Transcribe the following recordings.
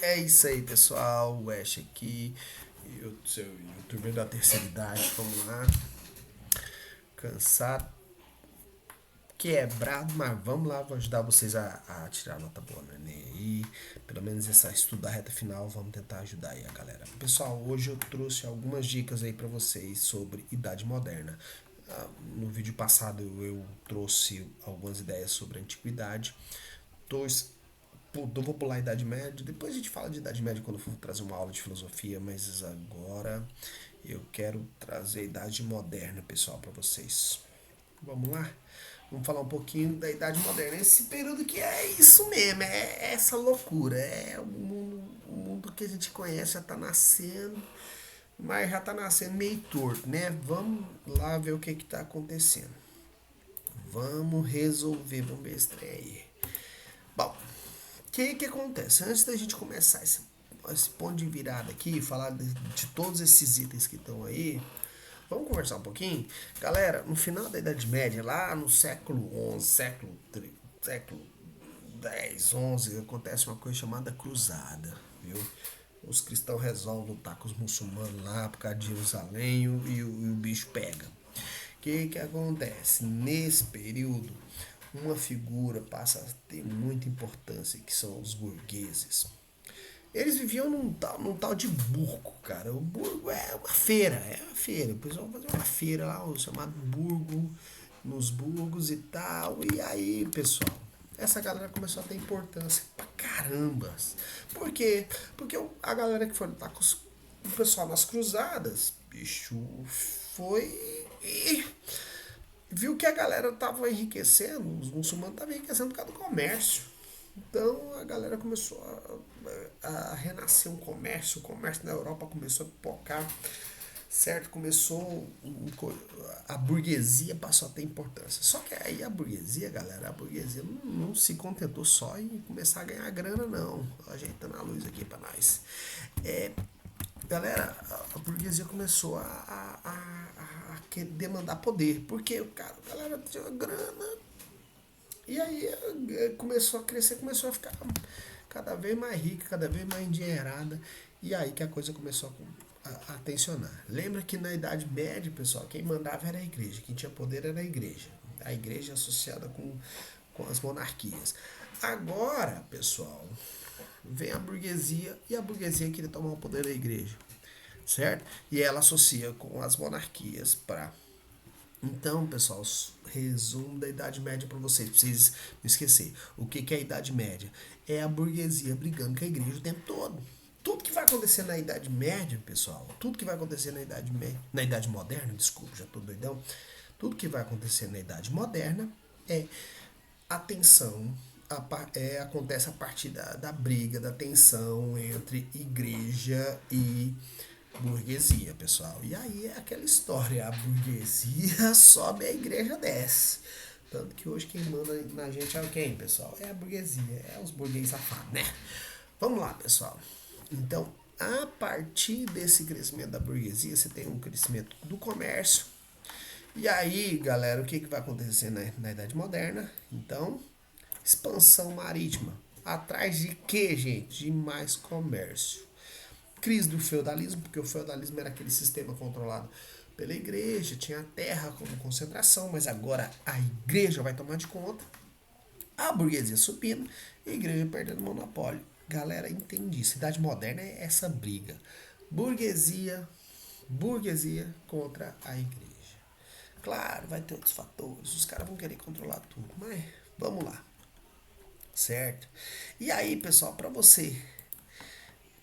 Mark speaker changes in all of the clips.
Speaker 1: É isso aí, pessoal. O Ash aqui, eu, seu youtuber da terceira idade. Vamos lá. Cansado, quebrado, mas vamos lá. Vou ajudar vocês a tirar a nota boa no Enem aí. Pelo menos essa estudar reta final. Vamos tentar ajudar aí a galera. Pessoal, hoje eu trouxe algumas dicas aí pra vocês sobre Idade Moderna. No vídeo passado eu trouxe algumas ideias sobre a antiguidade. Tô eu vou pular a Idade Média. Depois a gente fala de Idade Média quando eu for trazer uma aula de filosofia, mas agora eu quero trazer a Idade Moderna, pessoal, para vocês. Vamos lá? Vamos falar um pouquinho da Idade Moderna. Esse período que é isso mesmo, é essa loucura. É o mundo que a gente conhece já está nascendo, mas já está nascendo meio torto, né? Vamos lá ver o que está acontecendo. Vamos resolver, vamos ver esse trem aí. Bom, que acontece? Antes da gente começar esse ponto de virada aqui, falar de todos esses itens que estão aí, vamos conversar um pouquinho? Galera, no final da Idade Média, lá no século XI, século X, XI, acontece uma coisa chamada cruzada, viu? Os cristãos resolvem lutar com os muçulmanos lá por causa de Jerusalém e o bicho pega. Que acontece? Nesse período, uma figura passa a ter muita importância, que são os burgueses. Eles viviam num tal de burgo, cara. O burgo é uma feira. O pessoal vai fazer uma feira lá, o chamado burgo, nos burgos e tal. E aí, pessoal, essa galera começou a ter importância pra caramba. Por quê? Porque a galera que foi lutar com o pessoal nas cruzadas, bicho, foi e viu que a galera tava enriquecendo, os muçulmanos estavam enriquecendo por causa do comércio. Então a galera começou a renascer o comércio na Europa começou a pipocar, certo? A burguesia passou a ter importância. Só que aí a burguesia, galera, a burguesia não se contentou só em começar a ganhar grana, não. Ajeitando a luz aqui pra nós. É, galera, a burguesia começou a querer demandar poder, porque a galera tinha grana, e aí começou a crescer, começou a ficar cada vez mais rica, cada vez mais endinheirada. E aí que a coisa começou a tensionar. Lembra que na Idade Média, pessoal, quem mandava era a igreja, quem tinha poder era a igreja. A igreja associada com as monarquias. Agora, pessoal, vem a burguesia e a burguesia queria tomar o poder da igreja, certo? E ela associa com as monarquias para. Então, pessoal, resumo da Idade Média para vocês, pra vocês não esquecer. O que é a Idade Média? É a burguesia brigando com a igreja o tempo todo. Tudo que vai acontecer na Idade Média, pessoal, tudo que vai acontecer na Idade Moderna, desculpa, já tô doidão. Tudo que vai acontecer na Idade Moderna é a tensão, acontece a partir da briga, da tensão entre igreja e burguesia, pessoal. E aí é aquela história, a burguesia sobe, a igreja desce. Tanto que hoje quem manda na gente é quem, pessoal? É a burguesia, é os burgueses safados, né? Vamos lá, pessoal. Então, a partir desse crescimento da burguesia, você tem um crescimento do comércio. E aí, galera, o que vai acontecer na Idade Moderna? Então, expansão marítima. Atrás de quê, gente? De mais comércio. Crise do feudalismo, porque o feudalismo era aquele sistema controlado pela igreja, tinha a terra como concentração, mas agora a igreja vai tomar de conta, a burguesia subindo e a igreja perdendo o monopólio. Galera, entendi. Cidade moderna é essa briga. Burguesia, burguesia contra a igreja. Claro, vai ter outros fatores, os caras vão querer controlar tudo, mas vamos lá, certo? E aí, pessoal, para você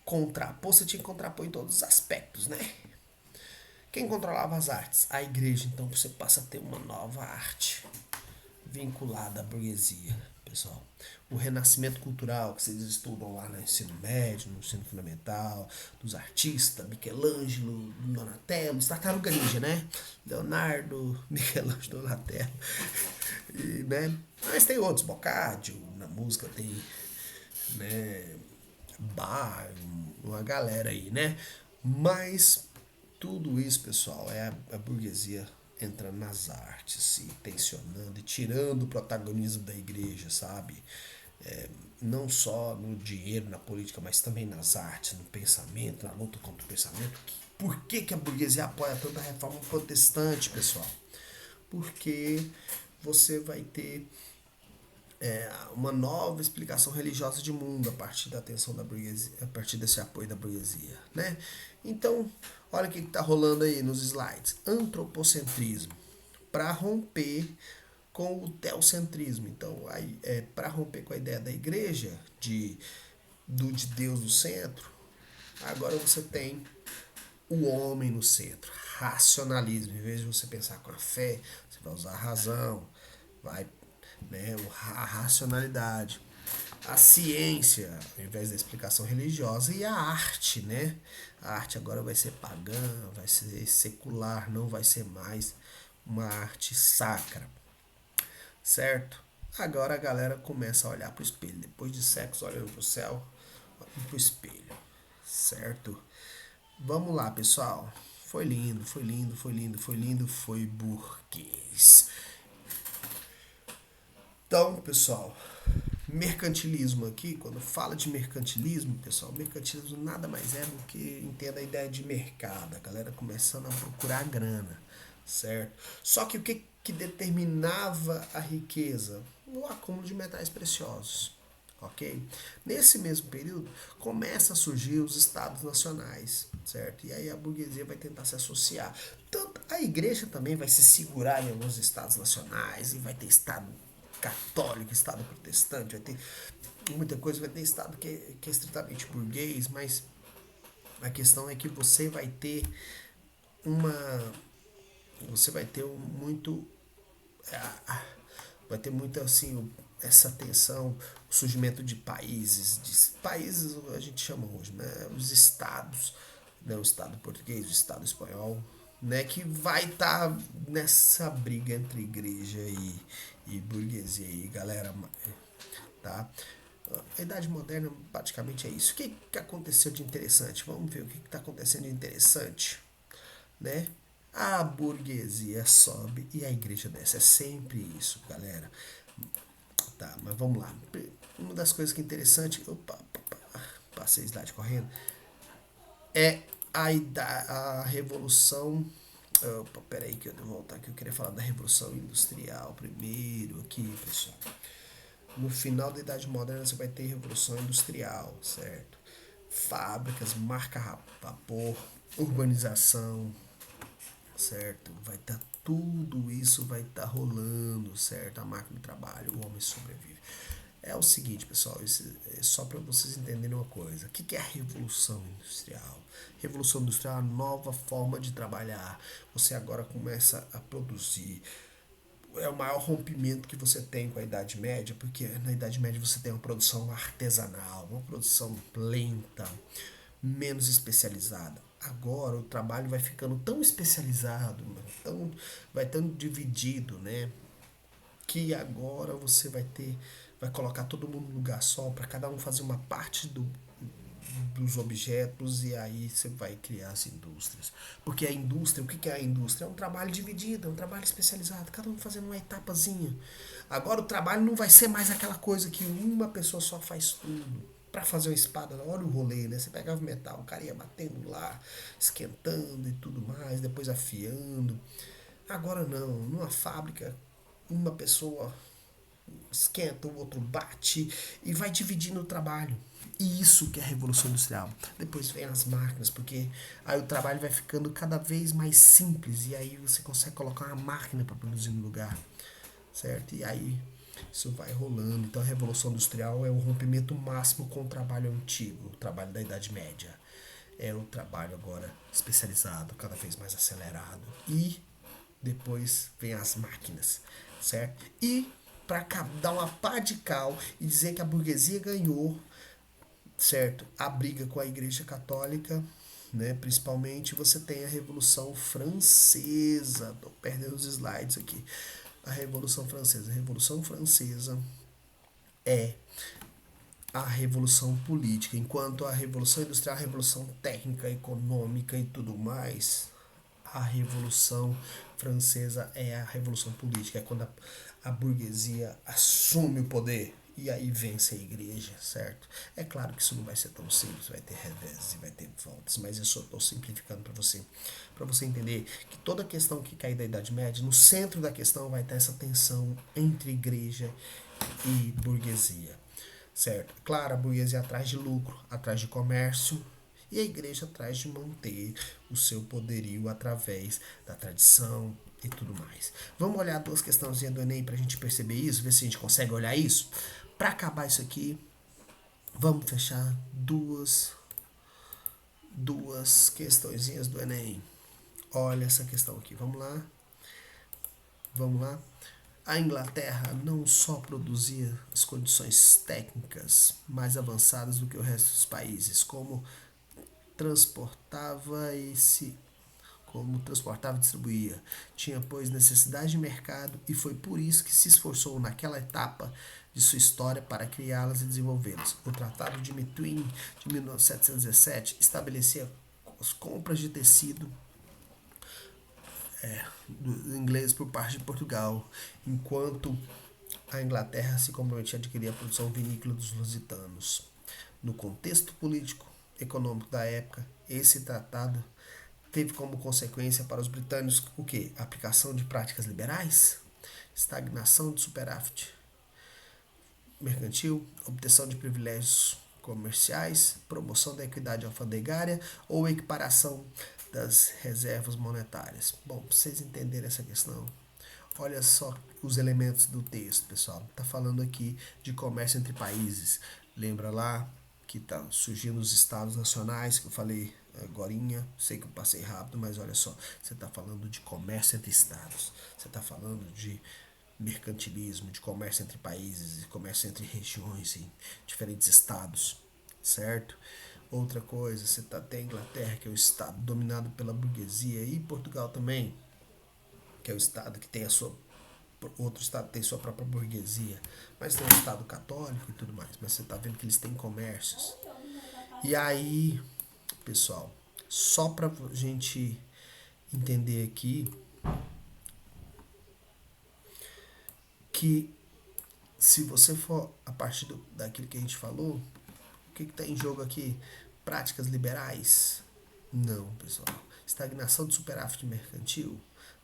Speaker 1: contrapor, você tinha que contrapor em todos os aspectos, né? Quem controlava as artes? A igreja. Então você passa a ter uma nova arte vinculada à burguesia, pessoal. O renascimento cultural que vocês estudam lá no ensino médio, no ensino fundamental, dos artistas, Michelangelo, Donatello, Tartaruga Ninja, né? Leonardo, Michelangelo, Donatello, e, né? Mas tem outros, Boccaccio, na música tem, né? Bar, uma galera aí, né? Mas tudo isso, pessoal, é a burguesia entrando nas artes, se tensionando e tirando o protagonismo da igreja, sabe? não só no dinheiro, na política, mas também nas artes, no pensamento, na luta contra o pensamento. Por que a burguesia apoia tanta reforma protestante, pessoal? Porque você vai ter uma nova explicação religiosa de mundo a partir da atenção da burguesia, a partir desse apoio da burguesia, né? Então, olha o que está rolando aí nos slides. Antropocentrismo, para romper com o teocentrismo. Então, para romper com a ideia da igreja, de Deus no centro, agora você tem o homem no centro. Racionalismo. Em vez de você pensar com a fé, você vai usar a razão, vai, né, a racionalidade. A ciência, ao invés da explicação religiosa, e a arte, né? A arte agora vai ser pagã, vai ser secular, não vai ser mais uma arte sacra, certo? Agora a galera começa a olhar para o espelho. Depois de sexo, olhando para o céu, olhando para o espelho, certo? Vamos lá, pessoal. Foi lindo, foi lindo, foi lindo, foi lindo, foi burguês. Então, pessoal, mercantilismo aqui, quando fala de mercantilismo, pessoal, mercantilismo nada mais é do que entenda a ideia de mercado, a galera começando a procurar grana, certo? Só que o que determinava a riqueza? O acúmulo de metais preciosos, ok? Nesse mesmo período, começa a surgir os estados nacionais, certo? E aí a burguesia vai tentar se associar. Tanto a igreja também vai se segurar em alguns estados nacionais e vai ter estado católico, estado protestante, vai ter muita coisa, vai ter estado que é estritamente burguês, mas a questão é que uma você vai ter muito vai ter muito assim essa tensão, o surgimento de países a gente chama hoje, né, os estados, né, o estado português, o estado espanhol, né, que vai estar nessa briga entre igreja e burguesia e galera, tá? A Idade Moderna praticamente é isso. O que aconteceu de interessante? Vamos ver o que está acontecendo de interessante, né? A burguesia sobe e a igreja desce. É sempre isso, galera. Tá, mas vamos lá. Uma das coisas que é interessante. Opa, passei a slide correndo. É a revolução. Opa, peraí que eu vou voltar aqui. Eu queria falar da revolução industrial primeiro aqui, pessoal. No final da Idade Moderna você vai ter revolução industrial, certo? Fábricas, marca a vapor, urbanização, certo? Vai estar tudo isso vai estar rolando, certo? A máquina de trabalho, o homem sobrevive. É o seguinte, pessoal, isso é só para vocês entenderem uma coisa. O que é a revolução industrial? Revolução industrial é uma nova forma de trabalhar. Você agora começa a produzir. É o maior rompimento que você tem com a Idade Média, porque na Idade Média você tem uma produção artesanal, uma produção lenta, menos especializada. Agora o trabalho vai ficando tão especializado, vai tão dividido, né? Que agora você vai colocar todo mundo no lugar só para cada um fazer uma parte dos objetos e aí você vai criar as indústrias. Porque a indústria, o que é a indústria? É um trabalho dividido, é um trabalho especializado, cada um fazendo uma etapazinha. Agora o trabalho não vai ser mais aquela coisa que uma pessoa só faz tudo. Para fazer uma espada, olha o rolê, né? Você pegava o metal, o cara ia batendo lá, esquentando e tudo mais, depois afiando. Agora não, numa fábrica, uma pessoa esquenta, o outro bate e vai dividindo o trabalho. E isso que é a Revolução Industrial. Depois vem as máquinas, porque aí o trabalho vai ficando cada vez mais simples e aí você consegue colocar uma máquina para produzir no lugar, certo? E aí isso vai rolando. Então a Revolução Industrial é o rompimento máximo com o trabalho antigo, o trabalho da Idade Média. É o trabalho agora especializado, cada vez mais acelerado. E depois vem as máquinas, certo? E para dar uma pá de cal e dizer que a burguesia ganhou, certo? A briga com a Igreja Católica, né? Principalmente você tem a Revolução Francesa. Tô perdendo os slides aqui. A Revolução Francesa. A Revolução Francesa é a revolução política, enquanto a revolução industrial, a revolução técnica, econômica e tudo mais, a revolução francesa é a revolução política, é quando a burguesia assume o poder e aí vence a igreja, certo? É claro que isso não vai ser tão simples, vai ter revés e vai ter voltas, mas eu só estou simplificando para você entender que toda questão que cai da Idade Média, no centro da questão vai ter essa tensão entre igreja e burguesia, certo? Claro, a burguesia atrás de lucro, atrás de comércio, e a igreja atrás de manter o seu poderio através da tradição e tudo mais. Vamos olhar duas questãozinhas do Enem para a gente perceber isso, ver se a gente consegue olhar isso. Para acabar isso aqui, vamos fechar duas questõezinhas do Enem. Olha essa questão aqui, vamos lá. Vamos lá. A Inglaterra não só produzia as condições técnicas mais avançadas do que o resto dos países, transportava e se como transportava e distribuía. Tinha, pois, necessidade de mercado e foi por isso que se esforçou naquela etapa de sua história para criá-las e desenvolvê-las. O Tratado de Methuen, de 1717, estabelecia as compras de tecido do inglês por parte de Portugal, enquanto a Inglaterra se comprometia a adquirir a produção vinícola dos lusitanos. No contexto político econômico da época, esse tratado teve como consequência para os britânicos o quê? A aplicação de práticas liberais, estagnação de superávit mercantil, obtenção de privilégios comerciais, promoção da equidade alfandegária ou equiparação das reservas monetárias. Bom, para vocês entenderem essa questão, olha só os elementos do texto, pessoal. Está falando aqui de comércio entre países. Lembra lá que tá surgindo os estados nacionais, que eu falei agorinha, sei que eu passei rápido, mas olha só, você está falando de comércio entre estados, você está falando de mercantilismo, de comércio entre países, de comércio entre regiões e diferentes estados, certo? Outra coisa, você tem a Inglaterra, que é o estado dominado pela burguesia, e Portugal também, que é o estado que tem a sua outro estado tem sua própria burguesia, mas tem um estado católico e tudo mais, mas você está vendo que eles têm comércios. E aí, pessoal, só para a gente entender aqui que se você for a partir daquilo que a gente falou, o que está em jogo aqui? Práticas liberais? Não, pessoal. Estagnação do superávit mercantil?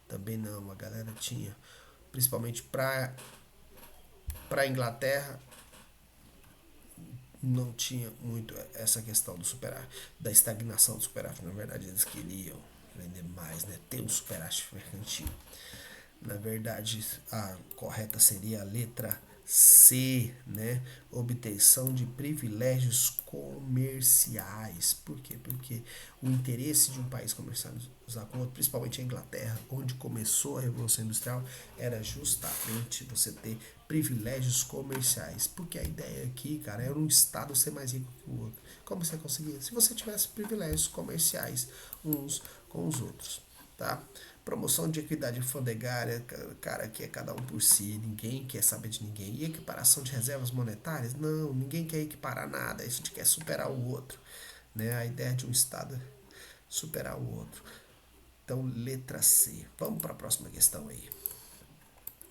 Speaker 1: Também não, a galera tinha. Principalmente para a Inglaterra, não tinha muito essa questão do superávit, da estagnação do superávit. Na verdade, eles queriam vender mais, né? Ter um superávit mercantil. Na verdade, a correta seria a letra C, né? Obtenção de privilégios comerciais. Por quê? Porque o interesse de um país comercializar com outro, principalmente a Inglaterra, onde começou a Revolução Industrial, era justamente você ter privilégios comerciais. Porque a ideia aqui, cara, era um estado ser mais rico que o outro. Como você conseguia? Se você tivesse privilégios comerciais uns com os outros, tá? Promoção de equidade alfandegária, cara, que é cada um por si, ninguém quer saber de ninguém. E equiparação de reservas monetárias? Não, ninguém quer equiparar nada, a gente quer superar o outro. Né? A ideia de um Estado é superar o outro. Então, letra C. Vamos para a próxima questão aí.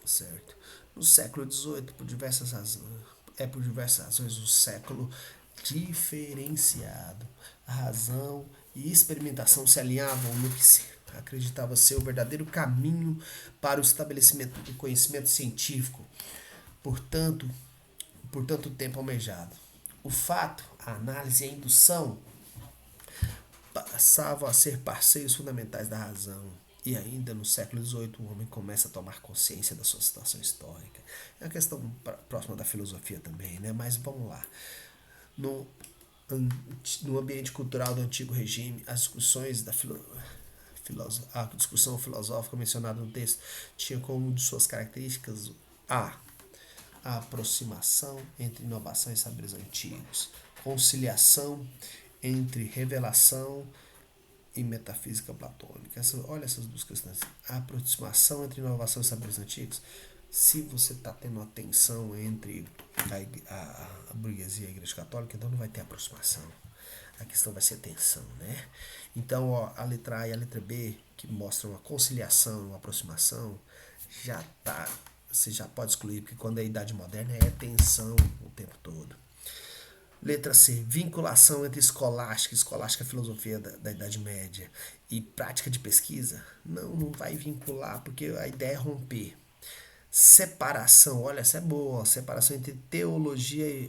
Speaker 1: Certo. No século XVIII, por diversas razões, um século diferenciado. A razão e experimentação se alinhavam no que se acreditava ser o verdadeiro caminho para o estabelecimento do conhecimento científico, portanto, por tanto tempo almejado. O fato, a análise e a indução passavam a ser parceiros fundamentais da razão. E ainda no século XVIII o homem começa a tomar consciência da sua situação histórica. É uma questão próxima da filosofia também, né? Mas vamos lá. No ambiente cultural do antigo regime, as discussões a discussão filosófica mencionada no texto tinha como de suas características a aproximação entre inovação e saberes antigos, conciliação entre revelação e metafísica platônica. Olha essas duas questões. A aproximação entre inovação e saberes antigos. Se você está tendo uma tensão entre a burguesia e a igreja católica, então não vai ter aproximação. A questão vai ser tensão, né? Então, ó, a letra A e a letra B, que mostram uma conciliação, uma aproximação, já tá você já pode excluir, porque quando é Idade Moderna é tensão o tempo todo. Letra C. Vinculação entre escolástica filosofia da Idade Média e prática de pesquisa. Não, não vai vincular, porque a ideia é romper. Separação, olha, essa é boa. Separação entre teologia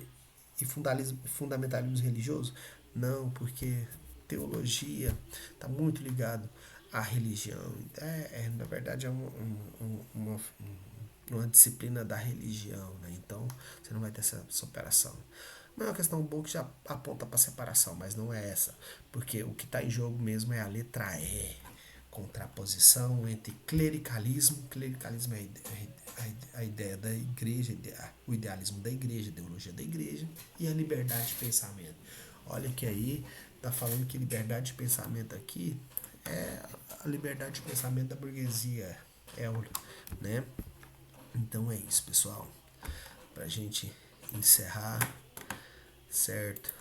Speaker 1: e fundamentalismo religioso. Não, porque teologia está muito ligado à religião. Na verdade, é uma disciplina da religião, né? Então, você não vai ter essa separação. Não é uma questão boa que já aponta para separação, mas não é essa. Porque o que está em jogo mesmo é a letra E. Contraposição entre clericalismo. Clericalismo é a ideia da igreja, o idealismo da igreja, a ideologia da igreja e a liberdade de pensamento. Olha que aí está falando que liberdade de pensamento aqui é a liberdade de pensamento da burguesia. Né? Então é isso, pessoal. Pra gente encerrar, certo?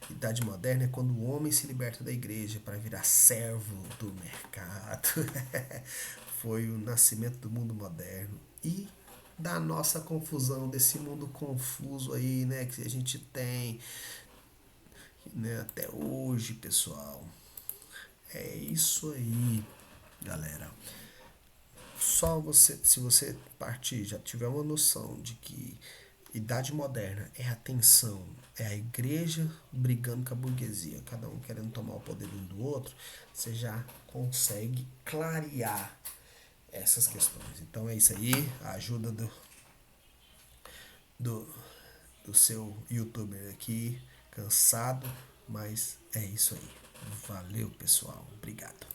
Speaker 1: Idade moderna é quando o homem se liberta da igreja para virar servo do mercado. Foi o nascimento do mundo moderno e da nossa confusão, desse mundo confuso aí, né, que a gente tem, né, até hoje, pessoal. É isso aí, galera. Só você, se você partir, já tiver uma noção de que Idade Moderna é a tensão, é a igreja brigando com a burguesia, cada um querendo tomar o poder um do outro, você já consegue clarear essas questões. Então é isso aí, a ajuda do, do seu youtuber aqui, cansado, mas é isso aí. Valeu, pessoal. Obrigado.